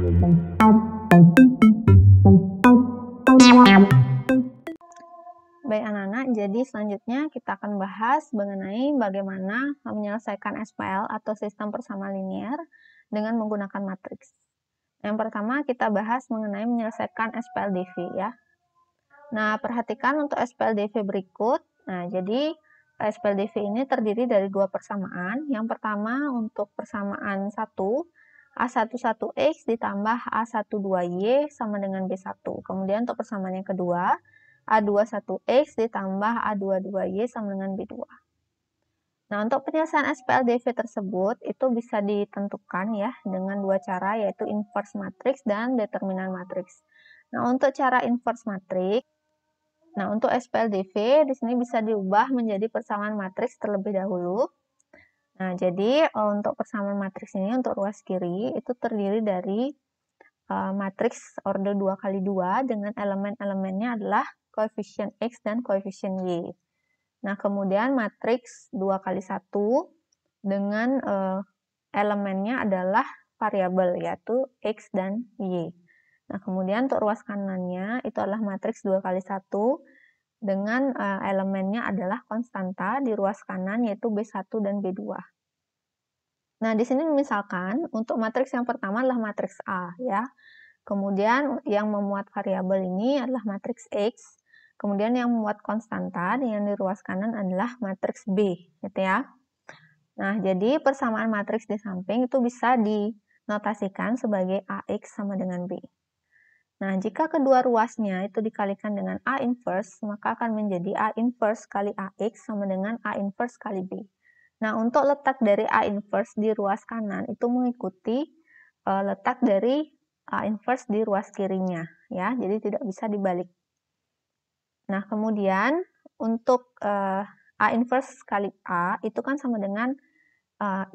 Baik anak-anak, jadi selanjutnya kita akan bahas mengenai bagaimana menyelesaikan SPL atau sistem persamaan linear dengan menggunakan matriks. Yang pertama kita bahas mengenai menyelesaikan SPLDV ya. Nah, perhatikan untuk SPLDV berikut. Nah, jadi SPLDV ini terdiri dari dua persamaan. Yang pertama untuk persamaan 1, A11X ditambah A12Y sama dengan B1. Kemudian untuk persamaan yang kedua, A21X ditambah A22Y sama dengan B2. Nah, untuk penyelesaian SPLDV tersebut itu bisa ditentukan ya dengan dua cara, yaitu inverse matrix dan determinan matrix. Nah, untuk cara inverse matrix, nah untuk SPLDV di sini bisa diubah menjadi persamaan matriks terlebih dahulu. Nah, jadi untuk persamaan matriks ini untuk ruas kiri itu terdiri dari matriks order 2x2 dengan elemen-elemennya adalah koefisien X dan koefisien Y. Nah, kemudian matriks 2x1 dengan elemennya adalah variabel, yaitu X dan Y. Nah, kemudian untuk ruas kanannya itu adalah matriks 2x1 dengan elemennya adalah konstanta di ruas kanan, yaitu B1 dan B2. Nah, di sini misalkan untuk matriks yang pertama adalah matriks A, ya. Kemudian yang memuat variabel ini adalah matriks X. Kemudian yang memuat konstanta yang di ruas kanan adalah matriks B, gitu ya. Nah, jadi persamaan matriks di samping itu bisa dinotasikan sebagai AX sama dengan B. Nah, jika kedua ruasnya itu dikalikan dengan A inverse, maka akan menjadi A inverse kali AX sama dengan A inverse kali B. Nah, untuk letak dari A inverse di ruas kanan itu mengikuti letak dari A inverse di ruas kirinya, ya. Jadi tidak bisa dibalik. Nah, kemudian untuk A inverse kali A itu kan sama dengan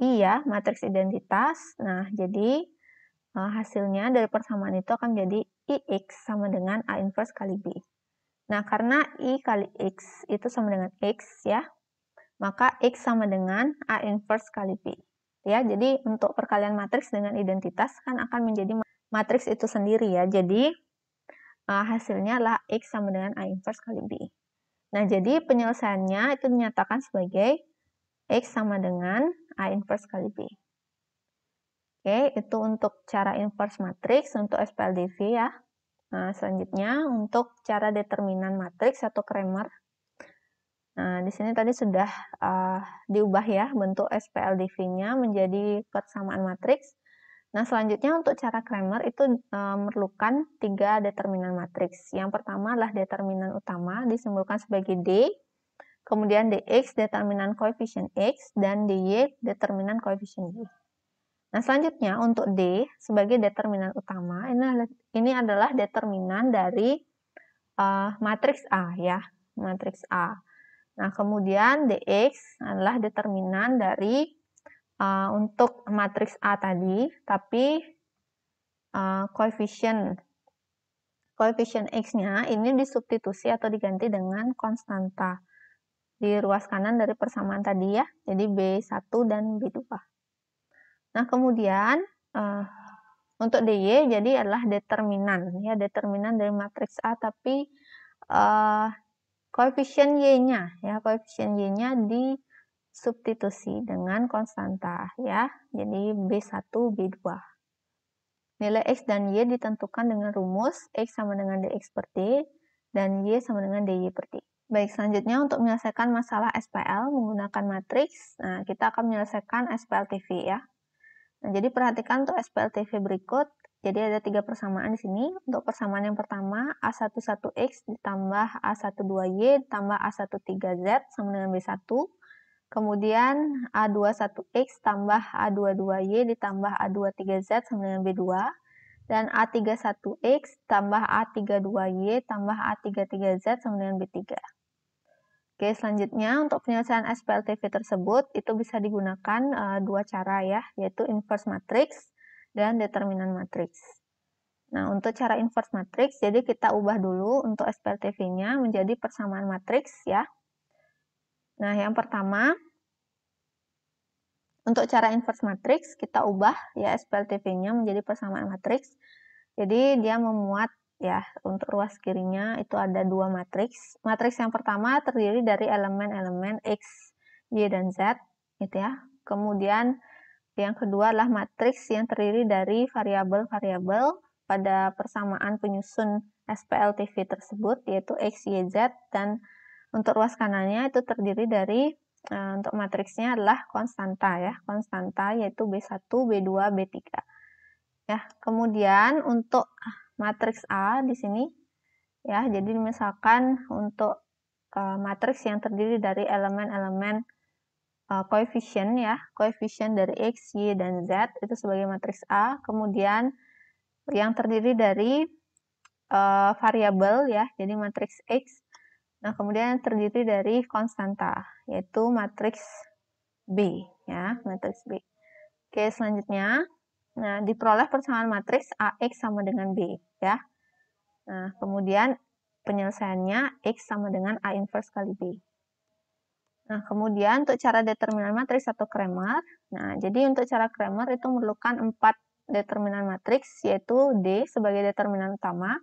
I ya, matriks identitas. Nah, jadi hasilnya dari persamaan itu akan menjadi IX sama dengan A inverse kali B. Nah, karena I kali X itu sama dengan X ya, maka X sama dengan A inverse kali B. Ya, jadi untuk perkalian matriks dengan identitas kan akan menjadi matriks itu sendiri ya. Jadi hasilnya adalah X sama dengan A inverse kali B. Nah, jadi penyelesaiannya itu dinyatakan sebagai X sama dengan A inverse kali B. Oke, itu untuk cara inverse matriks untuk SPLDV ya. Nah, selanjutnya untuk cara determinan matriks atau Cramer. Nah, di sini tadi sudah diubah ya bentuk SPLDV-nya menjadi persamaan matriks. Nah, selanjutnya untuk cara Cramer itu memerlukan 3 determinan matriks. Yang pertama adalah determinan utama disimbolkan sebagai D, kemudian DX determinan koefisien X, dan DY determinan koefisien Y. Nah, selanjutnya untuk D sebagai determinan utama, ini adalah determinan dari matriks A ya, matriks A. Nah, kemudian DX adalah determinan dari untuk matriks A tadi, tapi koefisien X-nya ini disubstitusi atau diganti dengan konstanta di ruas kanan dari persamaan tadi ya, jadi B1 dan B2. Nah, kemudian untuk DY jadi adalah determinan ya, determinan dari matriks A tapi koefisien Y-nya ya, koefisien Y-nya disubstitusi dengan konstanta ya. Jadi B1, B2. Nilai X dan Y ditentukan dengan rumus X sama dengan DX per D dan Y sama dengan DY per D. Baik, selanjutnya untuk menyelesaikan masalah SPL menggunakan matriks, nah kita akan menyelesaikan SPLTV ya. Nah, jadi perhatikan untuk SPLTV berikut. Jadi ada 3 persamaan di sini. Untuk persamaan yang pertama, A11X ditambah A12Y ditambah A13Z sama dengan B1. Kemudian A21X tambah A22Y ditambah A23Z sama dengan B2. Dan A31X tambah A32Y tambah A33Z sama dengan B3. Oke, selanjutnya untuk penyelesaian SPLTV tersebut itu bisa digunakan dua cara ya, yaitu inverse matrix dan determinan matrix. Nah, untuk cara inverse matrix, jadi kita ubah dulu untuk SPLTV-nya menjadi persamaan matrix ya. Nah, yang pertama Untuk cara inverse matriks, kita ubah ya SPLTV-nya menjadi persamaan matriks. Jadi dia memuat ya untuk ruas kirinya itu ada dua matriks. Matriks yang pertama terdiri dari elemen-elemen X, Y, dan Z, gitu ya. Kemudian yang kedua adalah matriks yang terdiri dari variabel-variabel pada persamaan penyusun SPLTV tersebut, yaitu X, Y, Z, dan untuk ruas kanannya itu terdiri dari untuk matriksnya adalah konstanta ya, konstanta yaitu B1, B2, B3. Ya, kemudian untuk matriks A di sini ya, jadi misalkan untuk matriks yang terdiri dari elemen-elemen koefisien ya, koefisien dari X, Y, dan Z itu sebagai matriks A. Kemudian yang terdiri dari variabel ya, jadi matriks X. Nah, kemudian terdiri dari konstanta, yaitu matriks B, ya, matriks B. Oke, selanjutnya, nah, diperoleh persamaan matriks AX sama dengan B, ya. Nah, kemudian penyelesaiannya X sama dengan A inverse kali B. Nah, kemudian untuk cara determinan matriks atau Cramer, nah, jadi untuk cara Cramer itu memerlukan 4 determinan matriks, yaitu D sebagai determinan utama,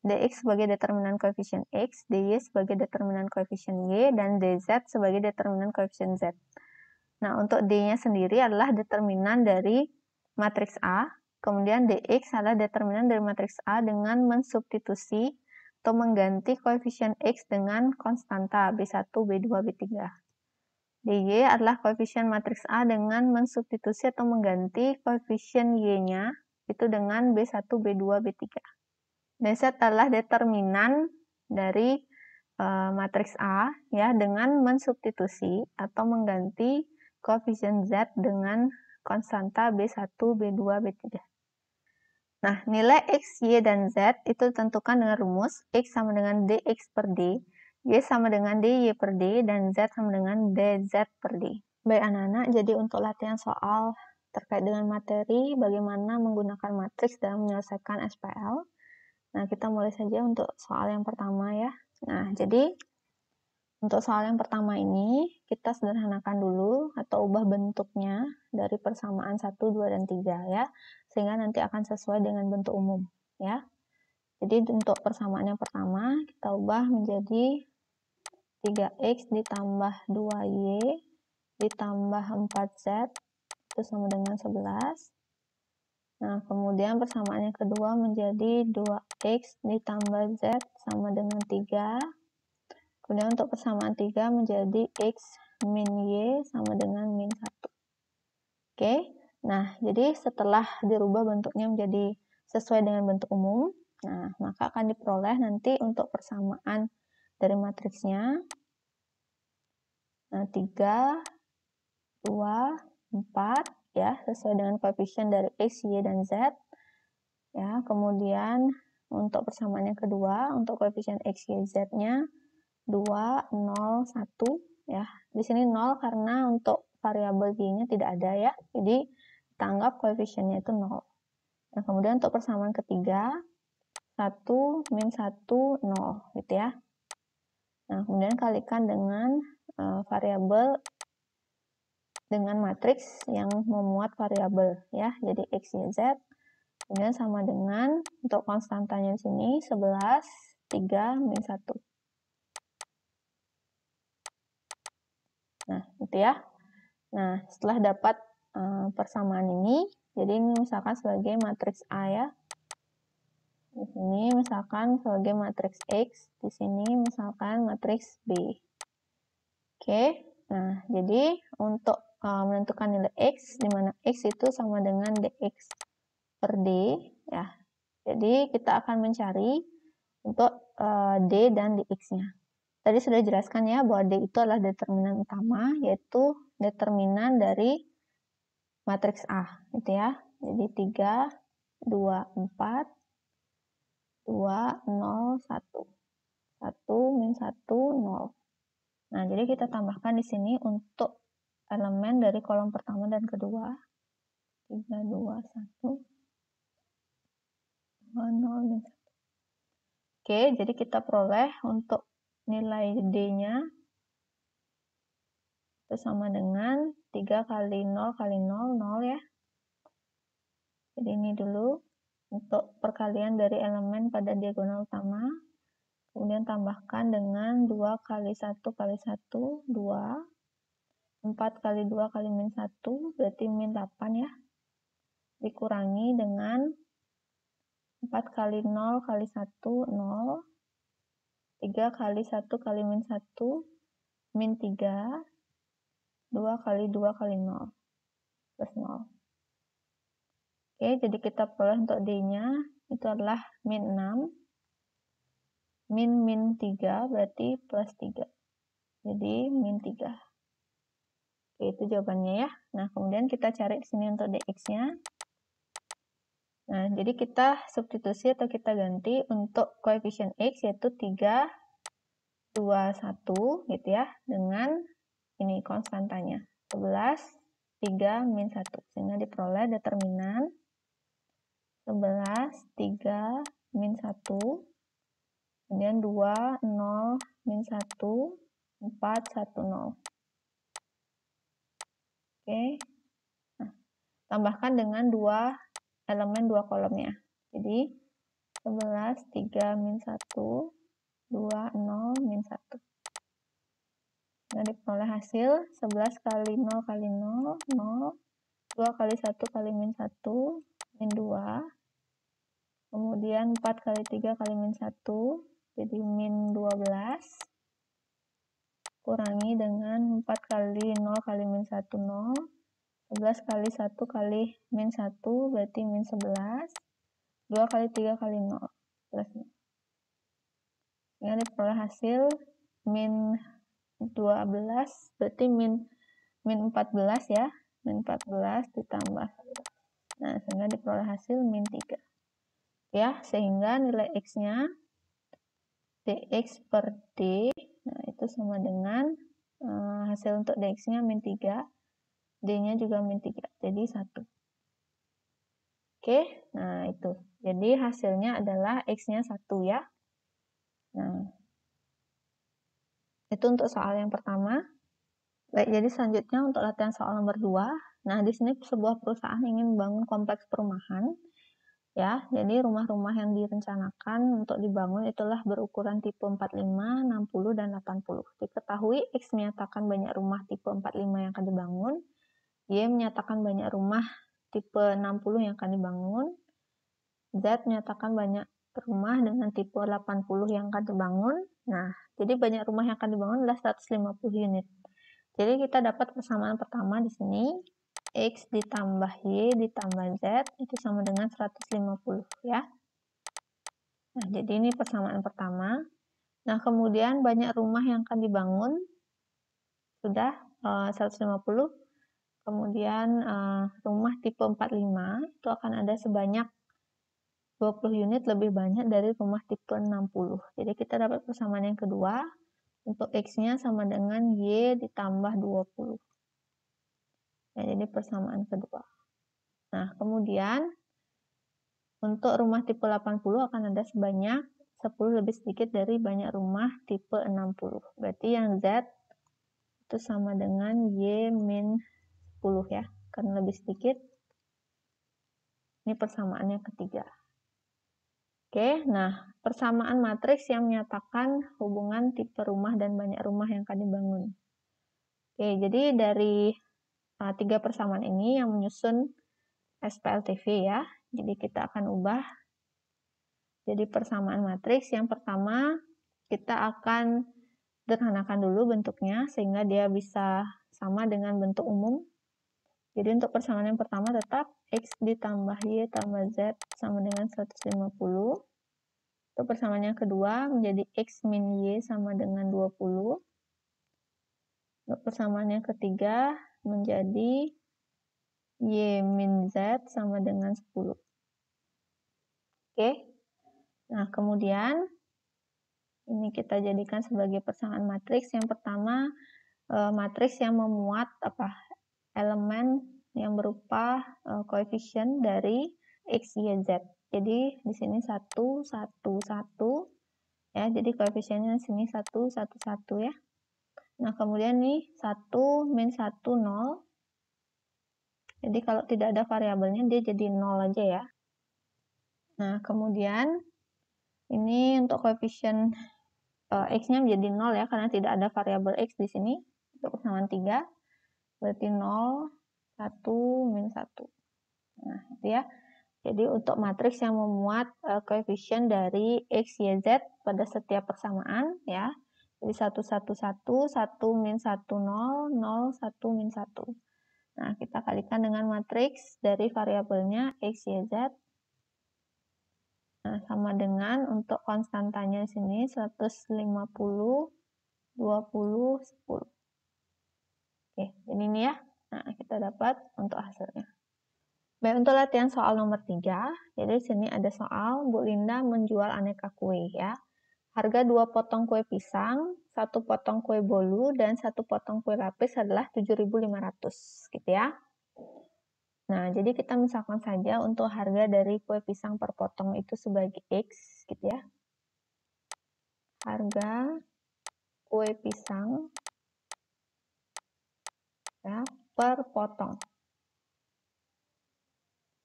dx sebagai determinan koefisien x, dy sebagai determinan koefisien y, dan dz sebagai determinan koefisien z. Nah, untuk d-nya sendiri adalah determinan dari matriks A, kemudian dx adalah determinan dari matriks A dengan mensubstitusi atau mengganti koefisien x dengan konstanta B1, B2, B3. dy adalah koefisien matriks A dengan mensubstitusi atau mengganti koefisien y-nya itu dengan B1, B2, B3. dz adalah determinan dari matriks A ya dengan mensubstitusi atau mengganti koefisien Z dengan konstanta B1, B2, B3. Nah, nilai X, Y, dan Z itu ditentukan dengan rumus X sama dengan dx per D, Y sama dengan dy per D, dan Z sama dengan dz per D. Baik anak-anak, jadi untuk latihan soal terkait dengan materi bagaimana menggunakan matriks dalam menyelesaikan SPL. Nah, kita mulai saja untuk soal yang pertama ya. Nah, jadi untuk soal yang pertama ini, kita sederhanakan dulu atau ubah bentuknya dari persamaan 1, 2, dan 3 ya. Sehingga nanti akan sesuai dengan bentuk umum ya. Jadi untuk persamaan yang pertama, kita ubah menjadi 3x ditambah 2y ditambah 4z itu sama dengan 11. Nah, kemudian persamaan yang kedua menjadi 2x ditambah z sama dengan 3. Kemudian untuk persamaan 3 menjadi x min y sama dengan min 1. Oke, nah jadi setelah dirubah bentuknya menjadi sesuai dengan bentuk umum, nah maka akan diperoleh nanti untuk persamaan dari matriksnya. Nah, 3, 2, 4 ya, sesuai dengan koefisien dari X, Y, dan Z. Ya, kemudian untuk persamaan yang kedua, untuk koefisien X, Y, Z-nya 2, 0, 1 ya. Di sini 0 karena untuk variabel Y-nya tidak ada ya. Jadi kita anggap koefisiennya itu 0. Nah, kemudian untuk persamaan ketiga 1, min 1, 0 gitu ya. Nah, kemudian kalikan dengan variabel dengan matriks yang memuat variabel ya. Jadi X, Y, Z. Kemudian sama dengan untuk konstantanya di sini 11, 3, min 1. Nah, gitu ya. Nah, setelah dapat persamaan ini, jadi ini misalkan sebagai matriks A ya. Di sini misalkan sebagai matriks X, di sini misalkan matriks B. Oke. Nah, jadi untuk menentukan nilai X, di mana X itu sama dengan dx per D, ya. Jadi, kita akan mencari untuk D dan dx-nya. Tadi sudah dijelaskan ya, bahwa D itu adalah determinan utama, yaitu determinan dari matriks A, gitu ya. Jadi, 3, 2, 4, 2, 0, 1. 1, min 1, 0. Nah, jadi kita tambahkan di sini untuk elemen dari kolom pertama dan kedua. 3, 2, 1, 2, 0, min 1. Oke, jadi kita peroleh untuk nilai D-nya itu sama dengan 3 kali 0 kali 0, 0 ya. Jadi ini dulu untuk perkalian dari elemen pada diagonal utama. Kemudian tambahkan dengan 2 kali 1 kali 1, 2. 4 kali 2 kali min 1, berarti min 8 ya. Dikurangi dengan 4 kali 0 kali 1, 0. 3 kali 1 kali min 1, min 3. 2 kali 2 kali 0, plus 0. Oke, jadi kita peroleh untuk D-nya, itu adalah min 6. Min 3, berarti plus 3. Jadi, min 3. Oke, itu jawabannya ya. Nah, kemudian kita cari di sini untuk dx-nya. Nah, jadi kita substitusi atau kita ganti untuk koefisien x, yaitu 3, 2, 1, gitu ya, dengan ini konstantanya. 11, 3, min 1. Sehingga diperoleh determinan 11, 3, min 1, kemudian 2, 0, min 1, 4, 1, 0. Oke, nah, tambahkan dengan 2 elemen 2 kolomnya. Jadi, 11, 3, min 1, 2, 0, min 1. Nah, diperoleh hasil 11 kali 0 kali 0, 0. 2 kali 1 kali min 1, min 2. Kemudian 4 kali 3 kali min 1, jadi min 12. Kurangi dengan 4 kali 0 kali min 1, 0. 11 kali 1 kali min 1, berarti min 11. 2 kali 3 kali 0, plus 0. Ini diperoleh hasil min 12, berarti min 14 ya. Min 14 ditambah 11. Nah, sehingga diperoleh hasil min 3. Ya, sehingga nilai x-nya dx per d, nah itu sama dengan hasil untuk dx-nya min 3, d-nya juga min 3, jadi 1. Oke, nah itu. Jadi hasilnya adalah x-nya 1 ya. Nah, itu untuk soal yang pertama. Baik, jadi selanjutnya untuk latihan soal nomor 2. Nah, di sini sebuah perusahaan ingin membangun kompleks perumahan. Ya, jadi rumah-rumah yang direncanakan untuk dibangun itulah berukuran tipe 45, 60, dan 80. Diketahui X menyatakan banyak rumah tipe 45 yang akan dibangun, Y menyatakan banyak rumah tipe 60 yang akan dibangun, Z menyatakan banyak rumah dengan tipe 80 yang akan dibangun. Nah, jadi banyak rumah yang akan dibangun adalah 150 unit. Jadi kita dapat persamaan pertama di sini. X ditambah Y ditambah Z itu sama dengan 150 ya. Nah, jadi ini persamaan pertama. Nah, kemudian banyak rumah yang akan dibangun. Sudah 150. Kemudian rumah tipe 45 itu akan ada sebanyak 20 unit lebih banyak dari rumah tipe 60. Jadi kita dapat persamaan yang kedua. Untuk X-nya sama dengan Y ditambah 20. Nah, jadi persamaan kedua. Nah, kemudian untuk rumah tipe 80 akan ada sebanyak 10 lebih sedikit dari banyak rumah tipe 60. Berarti yang Z itu sama dengan Y min 10 ya, karena lebih sedikit. Ini persamaannya ketiga. Oke, nah persamaan matriks yang menyatakan hubungan tipe rumah dan banyak rumah yang akan dibangun. Oke, jadi dari 3 persamaan ini yang menyusun SPLTV ya. Jadi kita akan ubah jadi persamaan matriks. Yang pertama kita akan sederhanakan dulu bentuknya sehingga dia bisa sama dengan bentuk umum. Jadi untuk persamaan yang pertama tetap X ditambah Y tambah Z sama dengan 150. Untuk persamaan yang kedua menjadi X min Y sama dengan 20. Untuk persamaan yang ketiga menjadi Y min Z sama dengan 10. Oke. Nah, kemudian ini kita jadikan sebagai persamaan matriks. Yang pertama, matriks yang memuat elemen yang berupa koefisien dari X, Y, Z. Jadi di sini 1, 1, 1. Ya, jadi koefisiennya di sini 1, 1, 1 ya. Nah, kemudian nih 1, min 1, 0. Jadi kalau tidak ada variabelnya dia jadi 0 aja ya. Nah, kemudian ini untuk koefisien X-nya menjadi 0 ya, karena tidak ada variabel X di sini. Untuk persamaan 3, berarti 0, 1, min 1. Nah, itu ya. Jadi untuk matriks yang memuat koefisien dari X, Y, Z pada setiap persamaan ya. Jadi 1, 1, 1, 1, min 1, 0, 0, 1, min 1. Nah, kita kalikan dengan matriks dari variabelnya X, Y, Z. Nah, sama dengan untuk konstantanya di sini 150, 20, 10. Oke, jadi ini ya. Nah, kita dapat untuk hasilnya. Baik, untuk latihan soal nomor 3, jadi di sini ada soal Bu Linda menjual aneka kue ya. Harga 2 potong kue pisang, 1 potong kue bolu, dan 1 potong kue lapis adalah 7.500 gitu ya. Nah, jadi kita misalkan saja untuk harga dari kue pisang per potong itu sebagai X gitu ya. Harga kue pisang ya, per potong.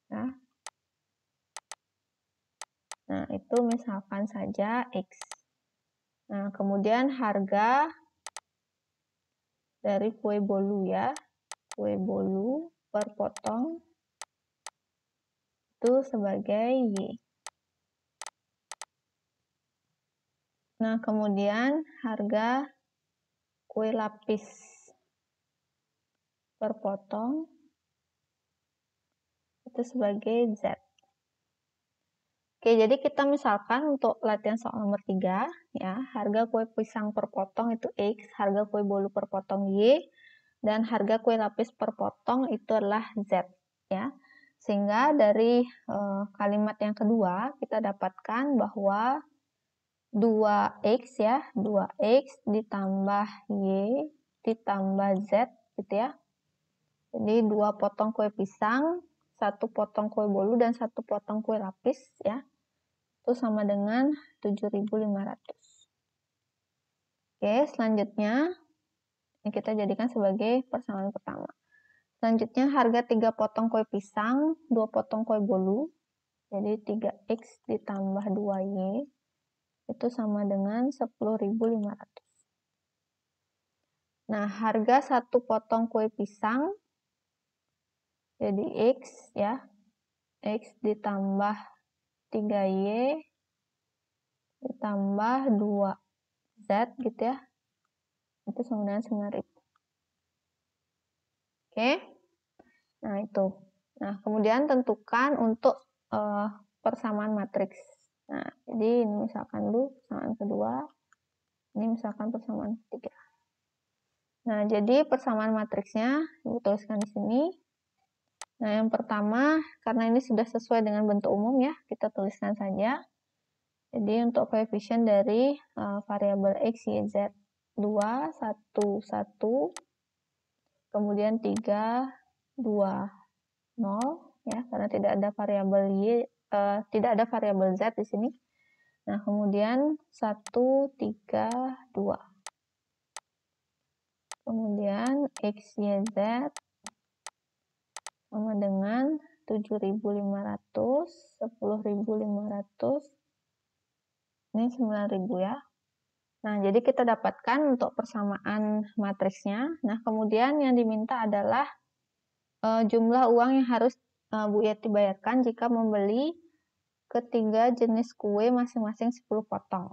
Ya. Nah, itu misalkan saja X. Nah, kemudian harga dari kue bolu ya, kue bolu per potong itu sebagai Y. Nah, kemudian harga kue lapis per potong itu sebagai Z. Oke, jadi kita misalkan untuk latihan soal nomor 3, ya, harga kue pisang per potong itu X, harga kue bolu per potong Y, dan harga kue lapis per potong itu adalah Z. Ya. Sehingga dari kalimat yang kedua, kita dapatkan bahwa 2X ya, 2X ditambah Y ditambah Z, gitu ya. Jadi 2 potong kue pisang, 1 potong kue bolu, dan 1 potong kue lapis, ya. Itu sama dengan 7.500. Oke, selanjutnya ini kita jadikan sebagai persamaan pertama. Selanjutnya harga 3 potong kue pisang, 2 potong kue bolu, jadi 3X ditambah 2Y, itu sama dengan 10.500. Nah, harga 1 potong kue pisang, jadi X ya, X ditambah 3Y ditambah 2Z gitu ya, itu sama dengan 9.000. Oke, nah itu. Nah, kemudian tentukan untuk persamaan matriks. Nah, jadi ini misalkan dulu persamaan kedua, ini misalkan persamaan ketiga. Nah, jadi persamaan matriksnya Ibu tuliskan di sini. Nah, yang pertama, karena ini sudah sesuai dengan bentuk umum ya, kita tuliskan saja. Jadi untuk koefisien dari variabel X, Y, Z 2, 1, 1, kemudian 3, 2, 0 ya, karena tidak ada variabel Y, tidak ada variabel Z di sini. Nah, kemudian 1, 3, 2. Kemudian X, Y, Z sama dengan 7.500, 10.500, ini 9.000 ya. Nah, jadi kita dapatkan untuk persamaan matriksnya. Nah, kemudian yang diminta adalah jumlah uang yang harus Bu Yeti bayarkan jika membeli ketiga jenis kue masing-masing 10 potong.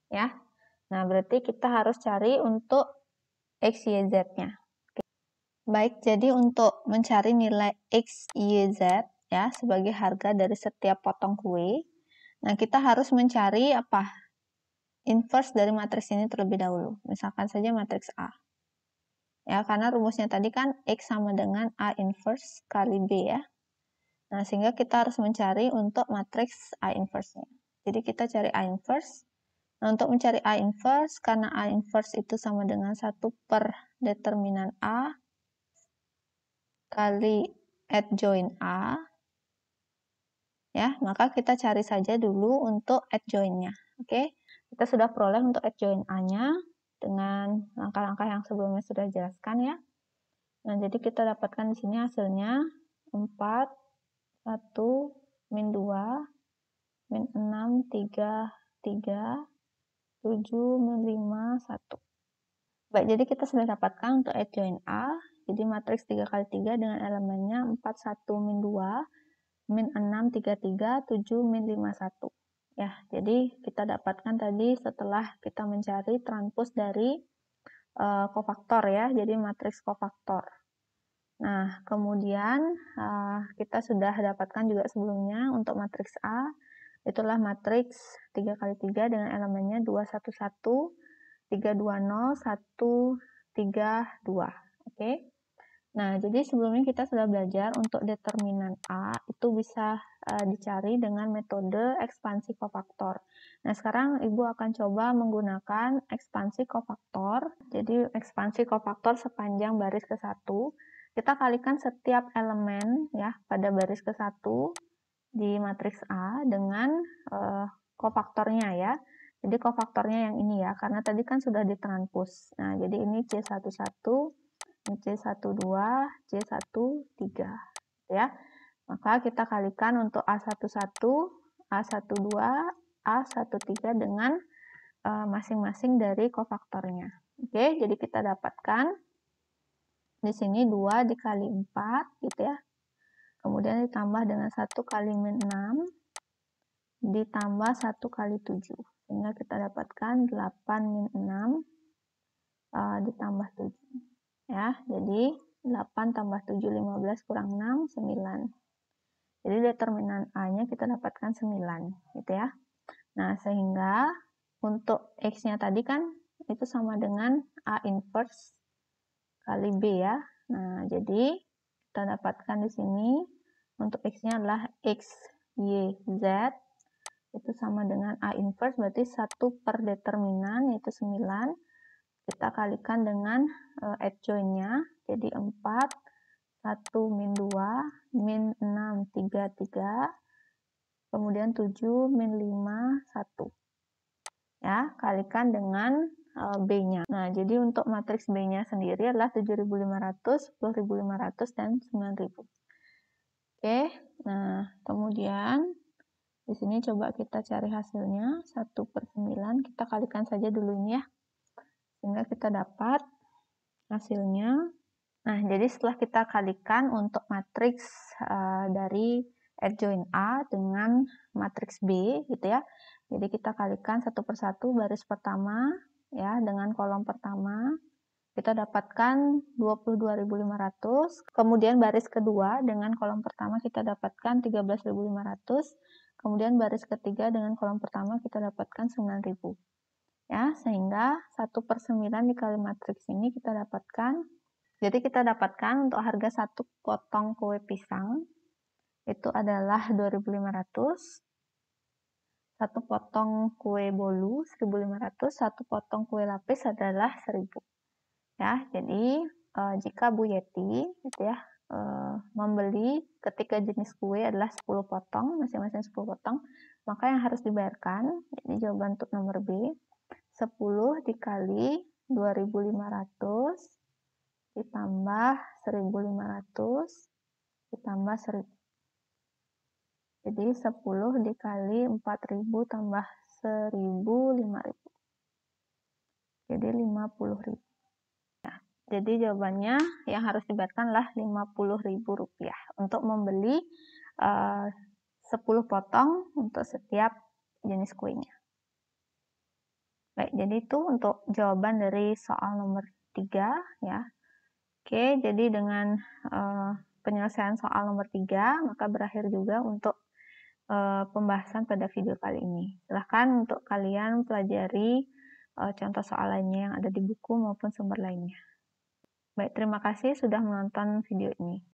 Ya. Nah, berarti kita harus cari untuk X, Y, Z-nya. Baik, jadi untuk mencari nilai X, Y, Z ya sebagai harga dari setiap potong kue, nah kita harus mencari apa? Inverse dari matriks ini terlebih dahulu. Misalkan saja matriks A. Ya, karena rumusnya tadi kan X sama dengan A inverse kali B ya. Nah, sehingga kita harus mencari untuk matriks A inverse-nya. Jadi kita cari A inverse. Nah, untuk mencari A inverse, karena A inverse itu sama dengan 1 per determinan A kali adjoint A, ya, maka kita cari saja dulu untuk adjoint-nya. Oke, kita sudah peroleh untuk adjoint A-nya dengan langkah-langkah yang sebelumnya sudah dijelaskan ya. Nah, jadi kita dapatkan di sini hasilnya 4, 1, min 2, min 6, 3, 3, 7, min 5, 1. Baik, jadi kita sudah dapatkan untuk adjoint A. Jadi matriks 3 kali 3 dengan elemennya 4, 1, min 2, min 6, 3, 3, 7, min 5, 1. Ya, jadi kita dapatkan tadi setelah kita mencari transpos dari kofaktor ya, jadi matriks kofaktor. Nah, kemudian kita sudah dapatkan juga sebelumnya untuk matriks A, itulah matriks 3 kali 3 dengan elemennya 2, 1, 1, 3, 2, 0, 1, 3, 2. Oke. Nah, jadi sebelumnya kita sudah belajar untuk determinan A itu bisa dicari dengan metode ekspansi kofaktor. Nah, sekarang Ibu akan coba menggunakan ekspansi kofaktor. Jadi, ekspansi kofaktor sepanjang baris ke-1. Kita kalikan setiap elemen ya pada baris ke-1 di matriks A dengan kofaktornya ya. Jadi kofaktornya yang ini ya, karena tadi kan sudah ditranspos. Nah, jadi ini C11, C12, C13 ya. Maka kita kalikan untuk A11, A12, A13 dengan masing-masing dari kofaktornya. Oke, jadi kita dapatkan di sini 2 dikali 4 gitu ya. Kemudian ditambah dengan 1 kali min 6 ditambah 1 kali 7. Sehingga kita dapatkan 8 min 6 ditambah 7. Ya, jadi 8 tambah 7, 15 kurang 6, 9. Jadi determinan A-nya kita dapatkan 9, gitu ya. Nah, sehingga untuk X-nya tadi kan itu sama dengan A inverse kali B ya. Nah, jadi kita dapatkan di sini untuk X-nya adalah X, Y, Z. Itu sama dengan A inverse, berarti 1 per determinan, yaitu 9. Kita kalikan dengan adjoint-nya, jadi 4, 1, min 2, min 6, 3, 3, kemudian 7, min 5, 1. Ya, kalikan dengan B-nya. Nah, jadi untuk matriks B-nya sendiri adalah 7.500, 10.500, dan 9.000. Oke, nah kemudian di sini coba kita cari hasilnya, 1 per 9, kita kalikan saja dulu ini ya, sehingga kita dapat hasilnya. Nah, jadi setelah kita kalikan untuk matriks dari adjoint A dengan matriks B gitu ya. Jadi kita kalikan satu persatu baris pertama ya dengan kolom pertama. Kita dapatkan 22.500. Kemudian baris kedua dengan kolom pertama kita dapatkan 13.500. Kemudian baris ketiga dengan kolom pertama kita dapatkan 9.000. Ya, sehingga 1 per 9 dikali matriks ini kita dapatkan. Jadi kita dapatkan untuk harga 1 potong kue pisang itu adalah 2.500, 1 potong kue bolu 1.500, 1 potong kue lapis adalah 1.000. Ya, jadi jika Bu Yeti gitu ya membeli ketiga jenis kue adalah 10 potong, masing-masing 10 potong, maka yang harus dibayarkan, ini jawaban untuk nomor B, 10 dikali 2.500 ditambah 1.500 ditambah 1.000. Jadi 10 dikali 4.000 tambah 1.000, 5.000. Jadi 50.000. Nah, jadi jawabannya yang harus dibayarkan adalah Rp50.000 untuk membeli 10 potong untuk setiap jenis kuenya. Baik, jadi itu untuk jawaban dari soal nomor 3 ya. Oke, jadi dengan penyelesaian soal nomor 3, maka berakhir juga untuk pembahasan pada video kali ini. Silahkan untuk kalian pelajari contoh soal lainnya yang ada di buku maupun sumber lainnya. Baik, terima kasih sudah menonton video ini.